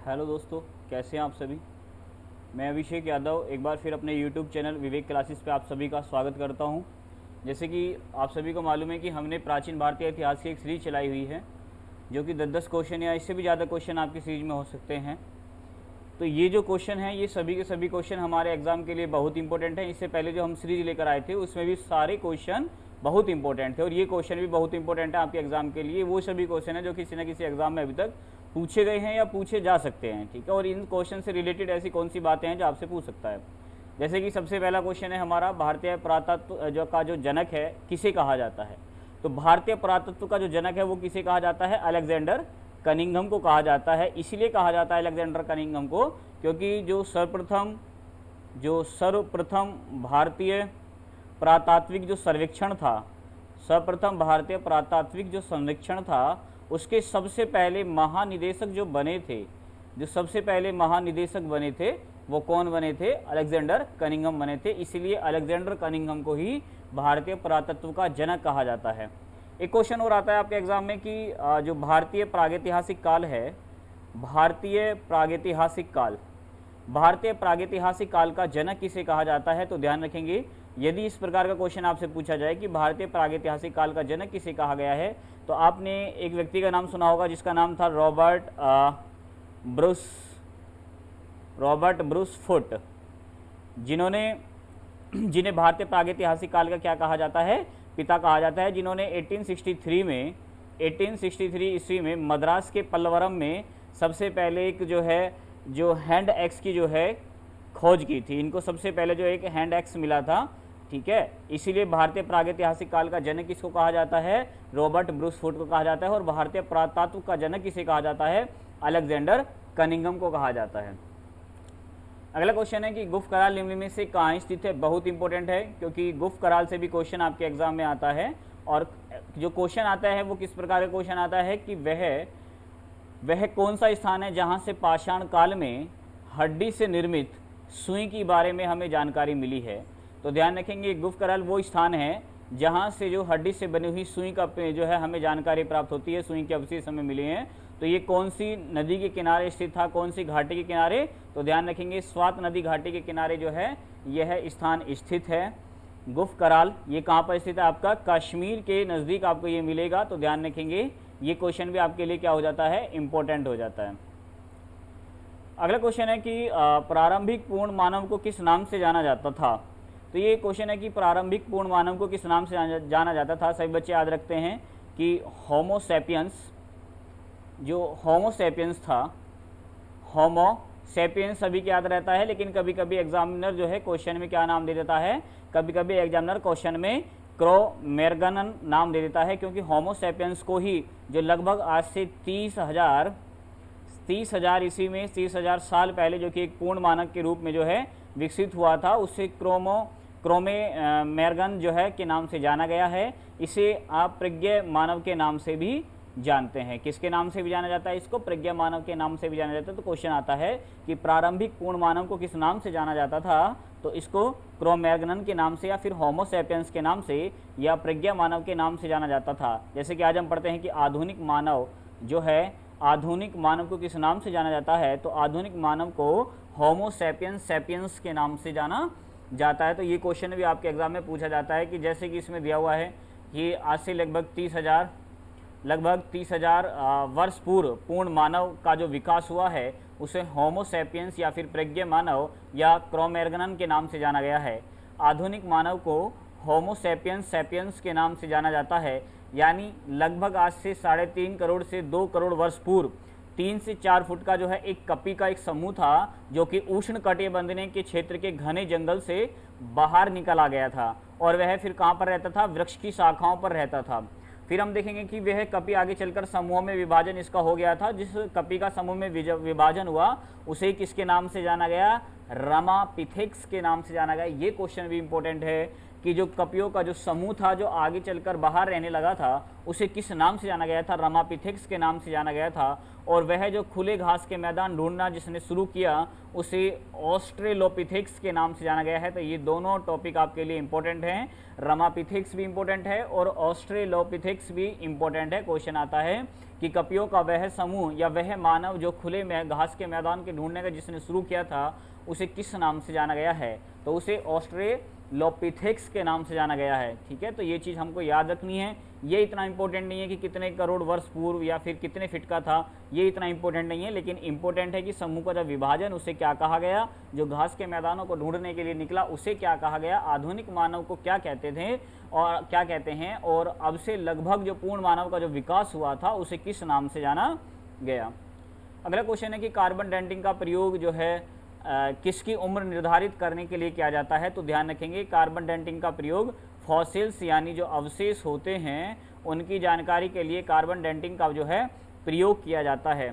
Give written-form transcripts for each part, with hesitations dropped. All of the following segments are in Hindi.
हेलो दोस्तों, कैसे हैं आप सभी। मैं अभिषेक यादव एक बार फिर अपने यूट्यूब चैनल विवेक क्लासेस पे आप सभी का स्वागत करता हूं। जैसे कि आप सभी को मालूम है कि हमने प्राचीन भारतीय इतिहास की एक सीरीज चलाई हुई है जो कि 10-10 क्वेश्चन या इससे भी ज़्यादा क्वेश्चन आपकी सीरीज में हो सकते हैं। तो ये जो क्वेश्चन हैं ये सभी के सभी क्वेश्चन हमारे एग्ज़ाम के लिए बहुत इंपॉर्टेंट हैं। इससे पहले जो हम सीरीज लेकर आए थे उसमें भी सारे क्वेश्चन बहुत इंपॉर्टेंट थे और ये क्वेश्चन भी बहुत इंपॉर्टेंट है आपके एग्ज़ाम के लिए। वो सभी क्वेश्चन हैं जो किसी न किसी एग्ज़ाम में अभी तक पूछे गए हैं या पूछे जा सकते हैं, ठीक है। और इन क्वेश्चन से रिलेटेड ऐसी कौन सी बातें हैं जो आपसे पूछ सकता है। जैसे कि सबसे पहला क्वेश्चन है हमारा, भारतीय पुरातत्व जो जनक है किसे कहा जाता है। तो भारतीय पुरातत्व का जो जनक है वो किसे कहा जाता है, अलेक्जेंडर कनिंघम को कहा जाता है। इसलिए कहा जाता है अलेक्जेंडर कनिंघम को क्योंकि जो सर्वप्रथम भारतीय पुरातात्विक जो सर्वेक्षण था, सर्वप्रथम भारतीय पुरातात्विक जो सर्वेक्षण था उसके सबसे पहले महानिदेशक जो बने थे, जो सबसे पहले महानिदेशक बने थे वो कौन बने थे, अलेक्जेंडर कनिंघम बने थे। इसलिए अलेक्जेंडर कनिंघम को ही भारतीय पुरातत्व का जनक कहा जाता है। एक क्वेश्चन और आता है आपके एग्जाम में कि जो भारतीय प्रागैतिहासिक काल है, भारतीय प्रागैतिहासिक काल का जनक किसे कहा जाता है। तो ध्यान रखेंगे, यदि इस प्रकार का क्वेश्चन आपसे पूछा जाए कि भारतीय प्रागैतिहासिक काल का जनक किसे कहा गया है, तो आपने एक व्यक्ति का नाम सुना होगा जिसका नाम था रॉबर्ट ब्रूस फुट, जिन्हें भारतीय प्रागैतिहासिक काल का क्या कहा जाता है, पिता कहा जाता है। जिन्होंने 1863 ईस्वी में मद्रास के पल्लवरम में सबसे पहले एक जो हैंड एक्स की जो है खोज की थी। इनको सबसे पहले जो एक हैंड एक्स मिला था, ठीक है। इसीलिए भारतीय प्रागैतिहासिक काल का जनक किसको कहा जाता है, रॉबर्ट ब्रूस फुट को कहा जाता है। और भारतीय पुरातत्व का जनक किसे कहा जाता है, अलेक्जेंडर कनिंघम को कहा जाता है। अगला क्वेश्चन है कि गुफ कराल निम्न में से कहाँ स्थित है। बहुत इंपॉर्टेंट है क्योंकि गुफ कराल से भी क्वेश्चन आपके एग्जाम में आता है। और जो क्वेश्चन आता है वो किस प्रकार का क्वेश्चन आता है कि वह कौन सा स्थान है जहाँ से पाषाण काल में हड्डी से निर्मित सुई के बारे में हमें जानकारी मिली है। तो ध्यान रखेंगे, गुफ कराल वो स्थान है जहाँ से जो हड्डी से बनी हुई सुई का जो है हमें जानकारी प्राप्त होती है, सुई के अवशेष हमें मिले हैं। तो ये कौन सी नदी के किनारे स्थित था, कौन सी घाटी के किनारे। तो ध्यान रखेंगे, स्वात नदी घाटी के किनारे जो है यह स्थान स्थित है गुफ कराल। ये कहाँ पर स्थित है, आपका कश्मीर के नज़दीक आपको ये मिलेगा। तो ध्यान रखेंगे, ये क्वेश्चन भी आपके लिए क्या हो जाता है, इंपॉर्टेंट हो जाता है। अगला क्वेश्चन है कि प्रारंभिक पूर्ण मानव को किस नाम से जाना जाता था। तो ये क्वेश्चन है कि प्रारंभिक पूर्ण मानव को किस नाम से जाना जाता था। सभी बच्चे याद रखते हैं कि होमो सैपियंस, जो होमो सैपियंस था, होमो सैपियंस सभी को याद रहता है, लेकिन कभी कभी एग्जामिनर जो है क्वेश्चन में क्या नाम दे देता है, कभी कभी एग्जामिनर क्वेश्चन में क्रो-मैग्नन नाम दे देता है। क्योंकि होमो सैपियंस को ही जो लगभग आज से 30,000 ईस्वी में 30,000 साल पहले जो कि एक पूर्ण मानव के रूप में जो है विकसित हुआ था, उससे क्रोमे-मैग्नन जो है के नाम से जाना गया है। इसे आप प्रज्ञा मानव के नाम से भी जानते हैं। किसके नाम से भी जाना जाता है, इसको प्रज्ञा मानव के नाम से भी जाना जाता है। तो क्वेश्चन आता है कि प्रारंभिक पूर्ण मानव को किस नाम से जाना जाता था। तो इसको क्रो-मैग्नन के नाम से या फिर होमो सैपियंस के नाम से या प्रज्ञा मानव के नाम से जाना जाता था। जैसे कि आज हम पढ़ते हैं कि आधुनिक मानव जो है, आधुनिक मानव को किस नाम से जाना जाता है। तो आधुनिक मानव को होमो सैपियंस के नाम से जाना जाता है। तो ये क्वेश्चन भी आपके एग्जाम में पूछा जाता है कि जैसे कि इसमें दिया हुआ है कि आज से लगभग 30,000 वर्ष पूर्व पूर्ण मानव का जो विकास हुआ है उसे होमो सैपियंस या फिर प्रज्ञा मानव या क्रो-मैग्नन के नाम से जाना गया है। आधुनिक मानव को होमो सैपियंस के नाम से जाना जाता है। यानी लगभग आज से 3.5 करोड़ से 2 करोड़ वर्ष पूर्व 3 से 4 फुट का जो है एक कपी का एक समूह था जो कि उष्ण कटिबंधीय के क्षेत्र के घने जंगल से बाहर निकल आ गया था। और वह फिर कहाँ पर रहता था, वृक्ष की शाखाओं पर रहता था। फिर हम देखेंगे कि वह कपी आगे चलकर समूह में विभाजन इसका हो गया था। जिस कपी का समूह में विभाजन हुआ उसे किसके नाम से जाना गया, रमापिथेक्स के नाम से जाना गया। ये क्वेश्चन भी इंपॉर्टेंट है कि जो कपियों का जो समूह था जो आगे चलकर बाहर रहने लगा था उसे किस नाम से जाना गया था? रमापिथेक्स के नाम से जाना गया था। और वह जो खुले घास के मैदान ढूंढना जिसने शुरू किया उसे ऑस्ट्रेलोपिथेक्स के नाम से जाना गया है। तो ये दोनों टॉपिक आपके लिए इंपॉर्टेंट हैं, रमापिथेक्स भी इंपॉर्टेंट है और ऑस्ट्रेलोपिथेक्स भी इंपॉर्टेंट है। क्वेश्चन आता है कि कपियों का वह समूह या वह मानव जो खुले में घास के मैदान के ढूंढने का जिसने शुरू किया था उसे किस नाम से जाना गया है? तो उसे ऑस्ट्रेलोपिथेक्स के नाम से जाना गया है। ठीक है, तो ये चीज़ हमको याद रखनी है। ये इतना इंपॉर्टेंट नहीं है कि कितने करोड़ वर्ष पूर्व या फिर कितने फीट का था, ये इतना इंपॉर्टेंट नहीं है, लेकिन इंपॉर्टेंट है कि समूह का जब विभाजन उसे क्या कहा गया, जो घास के मैदानों को ढूंढने के लिए निकला उसे क्या कहा गया, आधुनिक मानव को क्या कहते थे और क्या कहते हैं, और अब से लगभग जो पूर्ण मानव का जो विकास हुआ था उसे किस नाम से जाना गया। अगला क्वेश्चन है कि कार्बन डेटिंग का प्रयोग जो है किसकी उम्र निर्धारित करने के लिए किया जाता है? तो ध्यान रखेंगे कार्बन डेटिंग का प्रयोग फॉसिल्स यानी जो अवशेष होते हैं उनकी जानकारी के लिए कार्बन डेटिंग का जो है प्रयोग किया जाता है।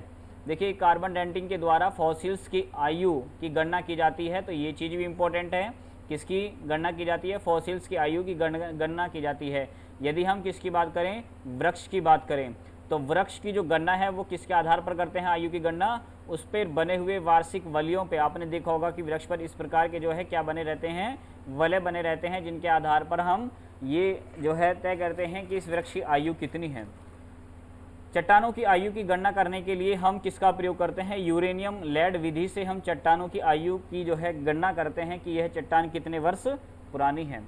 देखिए कार्बन डेटिंग के द्वारा फॉसिल्स की आयु की गणना की जाती है, तो ये चीज़ भी इम्पोर्टेंट है। किसकी गणना की जाती है? फॉसिल्स की आयु की गणना की जाती है। यदि हम किसकी बात करें, वृक्ष की बात करें, तो वृक्ष की जो गणना है वो किसके आधार पर करते हैं आयु की गणना? उस पर बने हुए वार्षिक वलयों पे। आपने देखा होगा कि वृक्ष पर इस प्रकार के जो है क्या बने रहते हैं, वलय बने रहते हैं, जिनके आधार पर हम ये जो है तय करते हैं कि इस वृक्ष की आयु कितनी है। चट्टानों की आयु की गणना करने के लिए हम किसका प्रयोग करते हैं? यूरेनियम लेड विधि से हम चट्टानों की आयु की जो है गणना करते हैं कि यह चट्टान कितने वर्ष पुरानी है।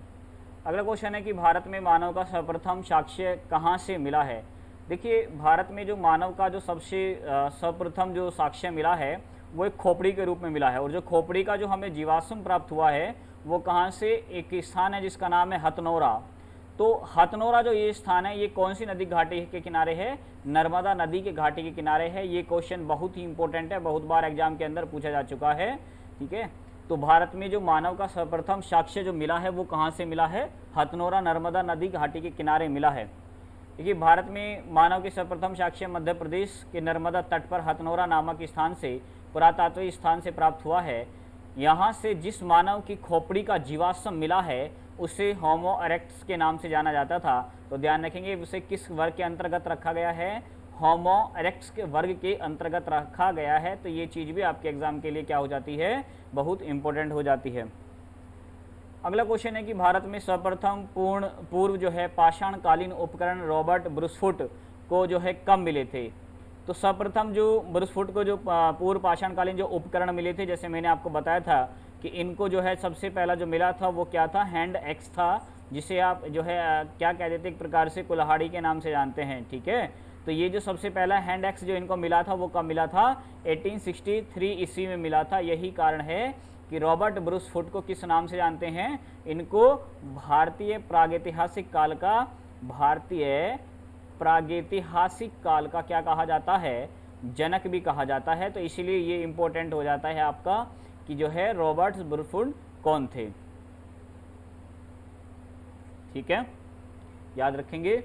अगला क्वेश्चन है कि भारत में मानव का सर्वप्रथम साक्ष्य कहाँ से मिला है? देखिए भारत में जो मानव का जो सबसे सर्वप्रथम जो साक्ष्य मिला है वो एक खोपड़ी के रूप में मिला है, और जो खोपड़ी का जो हमें जीवाश्म प्राप्त हुआ है वो कहाँ से? एक स्थान है जिसका नाम है हथनोरा। तो हथनोरा जो ये स्थान है ये कौन सी नदी घाटी के किनारे है? नर्मदा नदी के घाटी के किनारे है। ये क्वेश्चन बहुत ही इंपॉर्टेंट है, बहुत बार एग्जाम के अंदर पूछा जा चुका है। ठीक है, तो भारत में जो मानव का सर्वप्रथम साक्ष्य जो मिला है वो कहाँ से मिला है? हथनोरा नर्मदा नदी घाटी के किनारे मिला है। देखिए भारत में मानव के सर्वप्रथम साक्ष्य मध्य प्रदेश के नर्मदा तट पर हथनोरा नामक स्थान से, पुरातात्विक स्थान से प्राप्त हुआ है। यहाँ से जिस मानव की खोपड़ी का जीवाश्म मिला है उसे होमो इरेक्टस के नाम से जाना जाता था। तो ध्यान रखेंगे उसे किस वर्ग के अंतर्गत रखा गया है? होमो इरेक्टस के वर्ग के अंतर्गत रखा गया है। तो ये चीज़ भी आपके एग्जाम के लिए क्या हो जाती है? बहुत इंपॉर्टेंट हो जाती है। अगला क्वेश्चन है कि भारत में सर्वप्रथम पूर्व जो है पाषाणकालीन उपकरण रॉबर्ट ब्रूसफुट को जो है कब मिले थे? तो सर्वप्रथम जो ब्रूसफुट को जो पूर्व पाषाणकालीन जो उपकरण मिले थे, जैसे मैंने आपको बताया था कि इनको जो है सबसे पहला जो मिला था वो क्या था? हैंड एक्स था, जिसे आप जो है क्या कह देते एक प्रकार से कुल्हाड़ी के नाम से जानते हैं। ठीक है, तो ये जो सबसे पहला हैंड एक्स जो इनको मिला था वो कब मिला था? 1863 ईस्वी में मिला था। यही कारण है कि रॉबर्ट ब्रूसफुट को किस नाम से जानते हैं? इनको भारतीय प्रागैतिहासिक काल का क्या कहा जाता है? जनक भी कहा जाता है। तो इसीलिए ये इंपॉर्टेंट हो जाता है आपका कि जो है रॉबर्ट ब्रूसफुट कौन थे। ठीक है, याद रखेंगे।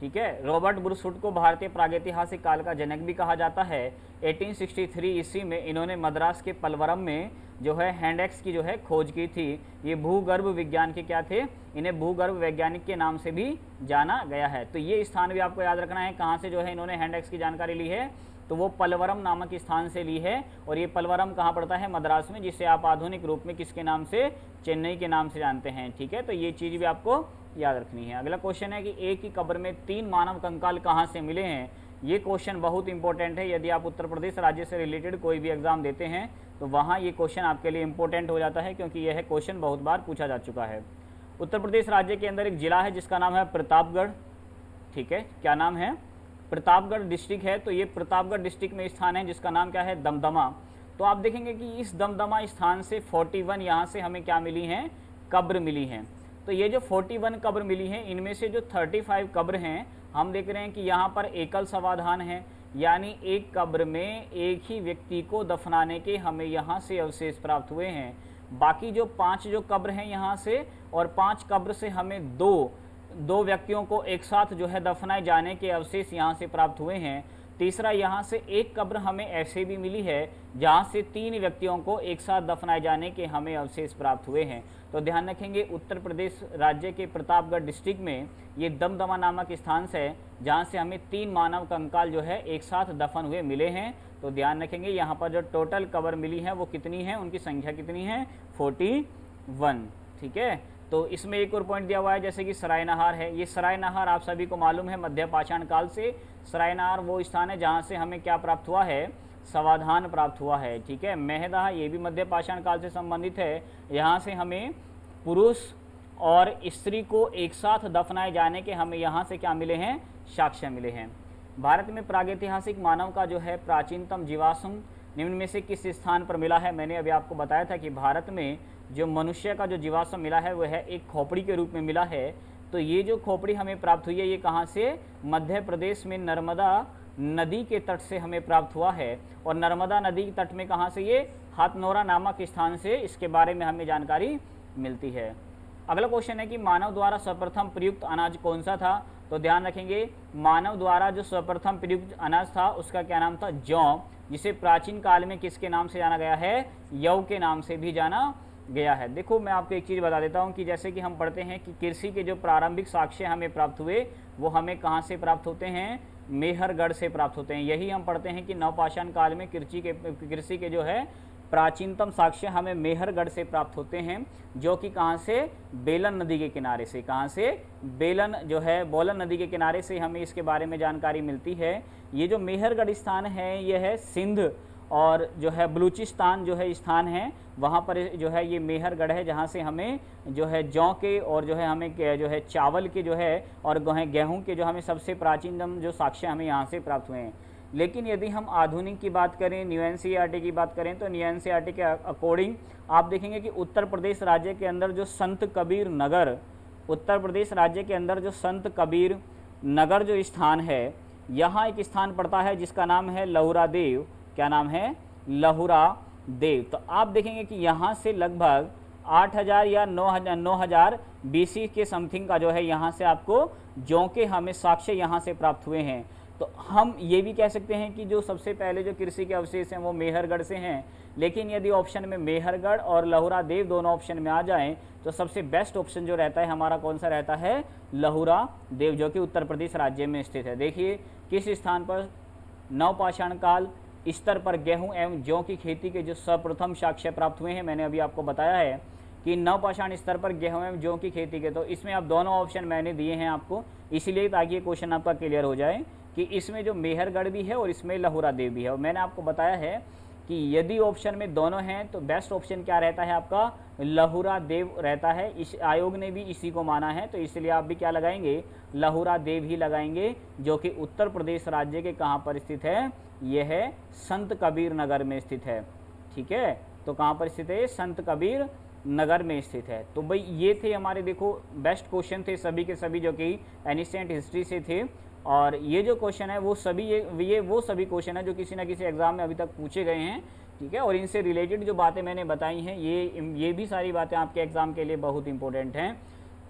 ठीक है, रॉबर्ट ब्रूसफुट को भारतीय प्रागैतिहासिक काल का जनक भी कहा जाता है। 1863 ईस्वी में इन्होंने मद्रास के पलवरम में जो है हैंडेक्स की जो है खोज की थी। ये भूगर्भ विज्ञान के क्या थे? इन्हें भूगर्भ वैज्ञानिक के नाम से भी जाना गया है। तो ये स्थान भी आपको याद रखना है कहाँ से जो है इन्होंने हैंडेक्स की जानकारी ली है, तो वो पलवरम नामक स्थान से ली है। और ये पलवरम कहाँ पड़ता है? मद्रास में, जिसे आप आधुनिक रूप में किसके नाम से? चेन्नई के नाम से जानते हैं। ठीक है, तो ये चीज़ भी आपको याद रखनी है। अगला क्वेश्चन है कि एक ही कब्र में 3 मानव कंकाल कहाँ से मिले हैं? ये क्वेश्चन बहुत इंपॉर्टेंट है। यदि आप उत्तर प्रदेश राज्य से रिलेटेड कोई भी एग्जाम देते हैं तो वहाँ ये क्वेश्चन आपके लिए इंपॉर्टेंट हो जाता है, क्योंकि यह क्वेश्चन बहुत बार पूछा जा चुका है। उत्तर प्रदेश राज्य के अंदर एक जिला है जिसका नाम है प्रतापगढ़। ठीक है, क्या नाम है? प्रतापगढ़ डिस्ट्रिक्ट है। तो ये प्रतापगढ़ डिस्ट्रिक्ट में स्थान है जिसका नाम क्या है? दमदमा। तो आप देखेंगे कि इस दमदमा स्थान से 41 यहाँ से हमें क्या मिली हैं? कब्र मिली हैं। तो ये जो 41 कब्र मिली हैं इनमें से जो 35 कब्र हैं हम देख रहे हैं कि यहाँ पर एकल समाधान है, यानी एक कब्र में एक ही व्यक्ति को दफनाने के हमें यहाँ से अवशेष प्राप्त हुए हैं। बाकी जो 5 जो कब्र हैं यहाँ से, और 5 कब्र से हमें दो व्यक्तियों को एक साथ जो है दफनाए जाने के अवशेष यहाँ से प्राप्त हुए हैं। तीसरा, यहाँ से एक कब्र हमें ऐसे भी मिली है जहाँ से 3 व्यक्तियों को एक साथ दफनाए जाने के हमें अवशेष प्राप्त हुए हैं। तो ध्यान रखेंगे उत्तर प्रदेश राज्य के प्रतापगढ़ डिस्ट्रिक्ट में ये दमदमा नामक स्थान से है जहाँ से हमें 3 मानव कंकाल जो है एक साथ दफन हुए मिले हैं। तो ध्यान रखेंगे यहाँ पर जो टोटल कब्र मिली है वो कितनी है, उनकी संख्या कितनी है, 41। ठीक है, तो इसमें एक और पॉइंट दिया हुआ है जैसे कि सरायनहार है। ये सरायनहार आप सभी को मालूम है मध्य पाषाण काल से सरायनहार वो स्थान है जहाँ से हमें क्या प्राप्त हुआ है, समाधान प्राप्त हुआ है। ठीक है, मेहदा ये भी मध्य पाषाण काल से संबंधित है। यहाँ से हमें पुरुष और स्त्री को एक साथ दफनाए जाने के हमें यहाँ से क्या मिले हैं, साक्ष्य मिले हैं। भारत में प्रागैतिहासिक मानव का जो है प्राचीनतम जीवाश्म निम्न में से किस स्थान पर मिला है। मैंने अभी आपको बताया था कि भारत में जो मनुष्य का जो जीवाश्म मिला है वह है एक खोपड़ी के रूप में मिला है। तो ये जो खोपड़ी हमें प्राप्त हुई है ये कहाँ से, मध्य प्रदेश में नर्मदा नदी के तट से हमें प्राप्त हुआ है। और नर्मदा नदी के तट में कहाँ से, ये हाथनोरा नामक स्थान से इसके बारे में हमें जानकारी मिलती है। अगला क्वेश्चन है कि मानव द्वारा सर्वप्रथम प्रयुक्त अनाज कौन सा था। तो ध्यान रखेंगे मानव द्वारा जो सर्वप्रथम प्रयुक्त अनाज था उसका क्या नाम था, जौ, जिसे प्राचीन काल में किसके नाम से जाना गया है, यव के नाम से भी जाना गया है। देखो मैं आपको एक चीज़ बता देता हूँ कि जैसे कि हम पढ़ते हैं कि कृषि के जो प्रारंभिक साक्ष्य हमें प्राप्त हुए वो हमें कहाँ से प्राप्त होते हैं, मेहरगढ़ से प्राप्त होते हैं। यही हम पढ़ते हैं कि नवपाषाण काल में कृषि के जो है प्राचीनतम साक्ष्य हमें मेहरगढ़ से प्राप्त होते हैं, जो कि कहाँ से, बेलन नदी के किनारे से। कहाँ से, बेलन जो है बोलन नदी के किनारे से हमें इसके बारे में जानकारी मिलती है। ये जो मेहरगढ़ स्थान है ये है सिंध और जो है बलूचिस्तान जो है स्थान है, वहाँ पर जो है ये मेहरगढ़ है जहाँ से हमें जो है जौ के और जो है हमें जो है चावल के जो है और गेहूँ के जो हमें सबसे प्राचीनतम जो साक्ष्य हमें यहाँ से प्राप्त हुए हैं। लेकिन यदि हम आधुनिक की बात करें, न्यू एनसीईआरटी की बात करें, तो न्यू एनसीईआरटी के अकॉर्डिंग आप देखेंगे कि उत्तर प्रदेश राज्य के अंदर जो संत कबीर नगर, उत्तर प्रदेश राज्य के अंदर जो संत कबीर नगर जो स्थान है, यहाँ एक स्थान पड़ता है जिसका नाम है लहुरा देव। क्या नाम है, लहुरा देव। तो आप देखेंगे कि यहाँ से लगभग 8000 या 9000 BC के समथिंग का जो है यहाँ से आपको जौ के हमें साक्ष्य यहाँ से प्राप्त हुए हैं। तो हम ये भी कह सकते हैं कि जो सबसे पहले जो कृषि के अवशेष हैं वो मेहरगढ़ से हैं। लेकिन यदि ऑप्शन में मेहरगढ़ और लहुरा देव दोनों ऑप्शन में आ जाएं तो सबसे बेस्ट ऑप्शन जो रहता है हमारा कौन सा रहता है, लहुरा देव, जो कि उत्तर प्रदेश राज्य में स्थित है। देखिए किस स्थान पर नवपाषाण काल स्तर पर गेहूं एवं जौ की खेती के जो सर्वप्रथम साक्ष्य प्राप्त हुए हैं, मैंने अभी आपको बताया है कि नवपाषाण स्तर पर गेहूं एवं जौ की खेती के। तो इसमें अब दोनों ऑप्शन मैंने दिए हैं आपको इसीलिए ताकि ये क्वेश्चन आपका क्लियर हो जाए कि इसमें जो मेहरगढ़ भी है और इसमें लहुरा देव भी है। और मैंने आपको बताया है कि यदि ऑप्शन में दोनों हैं तो बेस्ट ऑप्शन क्या रहता है आपका, लहुरा देव रहता है। इस आयोग ने भी इसी को माना है, तो इसलिए आप भी क्या लगाएंगे, लहुरा देव ही लगाएंगे, जो कि उत्तर प्रदेश राज्य के कहाँ पर स्थित है, यह है संत कबीर नगर में स्थित है। ठीक है, तो कहाँ पर स्थित है, संत कबीर नगर में स्थित है। तो भाई ये थे हमारे देखो बेस्ट क्वेश्चन थे सभी के सभी जो कि एनिसेंट हिस्ट्री से थे। और ये जो क्वेश्चन है वो सभी ये वो सभी क्वेश्चन है जो किसी ना किसी एग्जाम में अभी तक पूछे गए हैं। ठीक है, और इनसे रिलेटेड जो बातें मैंने बताई हैं ये भी सारी बातें आपके एग्ज़ाम के लिए बहुत इंपॉर्टेंट हैं।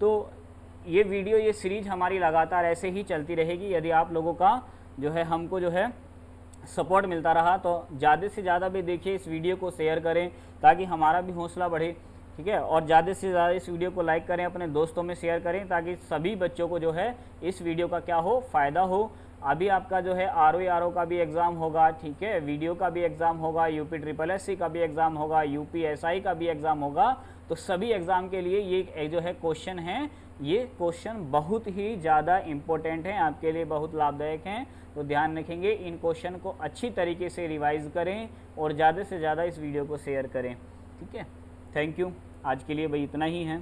तो ये वीडियो ये सीरीज हमारी लगातार ऐसे ही चलती रहेगी। यदि आप लोगों का जो है हमको जो है सपोर्ट मिलता रहा तो ज़्यादा से ज़्यादा भी देखिए, इस वीडियो को शेयर करें ताकि हमारा भी हौसला बढ़े। ठीक है, और ज़्यादा से ज़्यादा इस वीडियो को लाइक करें, अपने दोस्तों में शेयर करें ताकि सभी बच्चों को जो है इस वीडियो का क्या हो, फ़ायदा हो। अभी आपका जो है RO का भी एग्ज़ाम होगा, ठीक है, वीडियो का भी एग्ज़ाम होगा, UPSSC का भी एग्ज़ाम होगा, UPSI का भी एग्ज़ाम होगा। तो सभी एग्ज़ाम के लिए ये जो है क्वेश्चन हैं, ये क्वेश्चन बहुत ही ज़्यादा इम्पोर्टेंट हैं, आपके लिए बहुत लाभदायक हैं। तो ध्यान रखेंगे, इन क्वेश्चन को अच्छी तरीके से रिवाइज़ करें और ज़्यादा से ज़्यादा इस वीडियो को शेयर करें। ठीक है, थैंक यू। आज के लिए भाई इतना ही है।